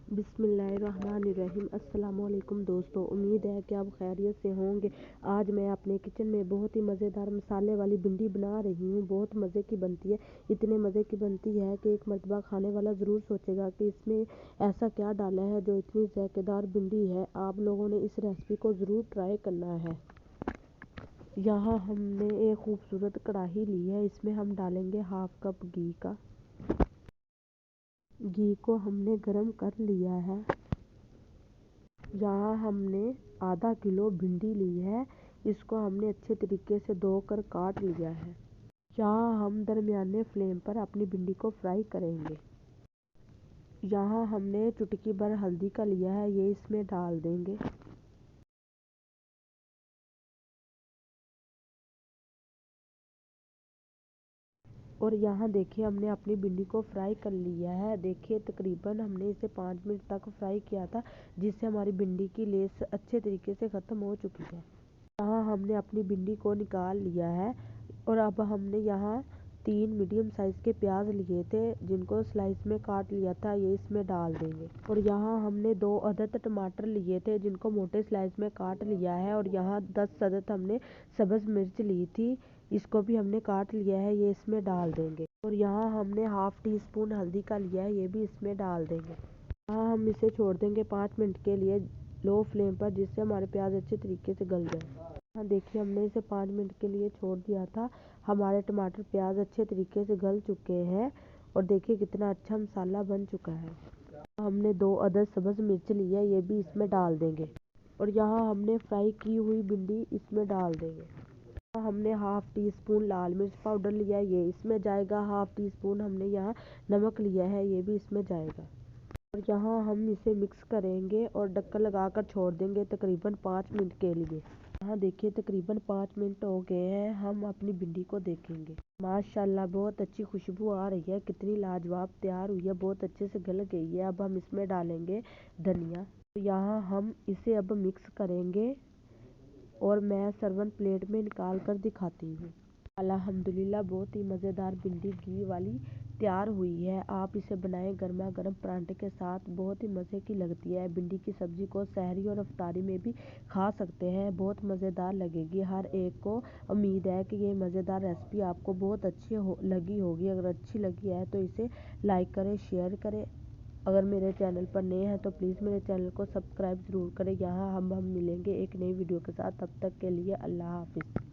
बिस्मिल्लाहिर्रहमानिर्रहीम। अस्सलामुअलैकुम दोस्तों, उम्मीद है कि आप खैरियत से होंगे। आज मैं अपने किचन में बहुत ही मज़ेदार मसाले वाली भिंडी बना रही हूँ। बहुत मज़े की बनती है, इतने मज़े की बनती है कि एक मरतबा खाने वाला ज़रूर सोचेगा कि इसमें ऐसा क्या डाला है जो इतनी ज़ायकेदार भिंडी है। आप लोगों ने इस रेसिपी को ज़रूर ट्राई करना है। यहाँ हमने एक खूबसूरत कढ़ाई ली है, इसमें हम डालेंगे हाफ कप घी का। घी को हमने गरम कर लिया है। यहाँ हमने आधा किलो भिंडी ली है, इसको हमने अच्छे तरीके से धोकर काट लिया है। यहाँ हम दरमियाने फ्लेम पर अपनी भिंडी को फ्राई करेंगे। यहाँ हमने चुटकी भर हल्दी का लिया है, ये इसमें डाल देंगे। और यहाँ देखिए हमने अपनी भिंडी को फ्राई कर लिया है। देखिए तकरीबन हमने इसे 5 मिनट तक फ्राई किया था, जिससे हमारी भिंडी की लेस अच्छे तरीके से ख़त्म हो चुकी है। यहाँ हमने अपनी भिंडी को निकाल लिया है। और अब हमने यहाँ 3 मीडियम साइज़ के प्याज लिए थे, जिनको स्लाइस में काट लिया था, ये इसमें डाल देंगे। और यहाँ हमने 2 अदद टमाटर लिए थे, जिनको मोटे स्लाइस में काट लिया है। और यहाँ 10 अदद हमने सब्ज़ मिर्च ली थी, इसको भी हमने काट लिया है, ये इसमें डाल देंगे। और यहाँ हमने हाफ टी स्पून हल्दी का लिया है, ये भी इसमें डाल देंगे। यहाँ हम इसे छोड़ देंगे 5 मिनट के लिए लो फ्लेम पर, जिससे हमारे प्याज अच्छे तरीके से गल जाए। हाँ देखिए हमने इसे 5 मिनट के लिए छोड़ दिया था। हमारे टमाटर प्याज अच्छे तरीके से गल चुके हैं। और देखिए कितना अच्छा मसाला बन चुका है। हमने 2 अदद सब्ज़ मिर्च ली है, ये भी इसमें डाल देंगे। और यहाँ हमने फ्राई की हुई भिंडी इसमें डाल देंगे। हमने हाफ टी स्पून लाल मिर्च पाउडर लिया है, ये इसमें जाएगा। हाफ टी स्पून हमने यहाँ नमक लिया है, ये भी इसमें जाएगा। और यहाँ हम इसे मिक्स करेंगे और ढक्कन लगाकर छोड़ देंगे तकरीबन 5 मिनट के लिए। यहाँ देखिए तकरीबन 5 मिनट हो गए हैं। हम अपनी भिंडी को देखेंगे, माशाल्लाह बहुत अच्छी खुशबू आ रही है, कितनी लाजवाब तैयार हुई है, बहुत अच्छे से गल गई है। अब हम इसमें डालेंगे धनिया। यहाँ हम इसे अब मिक्स करेंगे और मैं सर्विंग प्लेट में निकाल कर दिखाती हूँ। अल्हम्दुलिल्लाह बहुत ही मज़ेदार भिंडी घी वाली तैयार हुई है। आप इसे बनाएं गर्मा गर्म परांठे के साथ, बहुत ही मज़े की लगती है। भिंडी की सब्ज़ी को सहरी और अफ्तारी में भी खा सकते हैं, बहुत मज़ेदार लगेगी हर एक को। उम्मीद है कि ये मज़ेदार रेसिपी आपको बहुत अच्छी लगी होगी। अगर अच्छी लगी है तो इसे लाइक करें, शेयर करें। अगर मेरे चैनल पर नए हैं तो प्लीज़ मेरे चैनल को सब्सक्राइब ज़रूर करें। यहाँ हम मिलेंगे एक नई वीडियो के साथ, तब तक के लिए अल्लाह हाफिज़।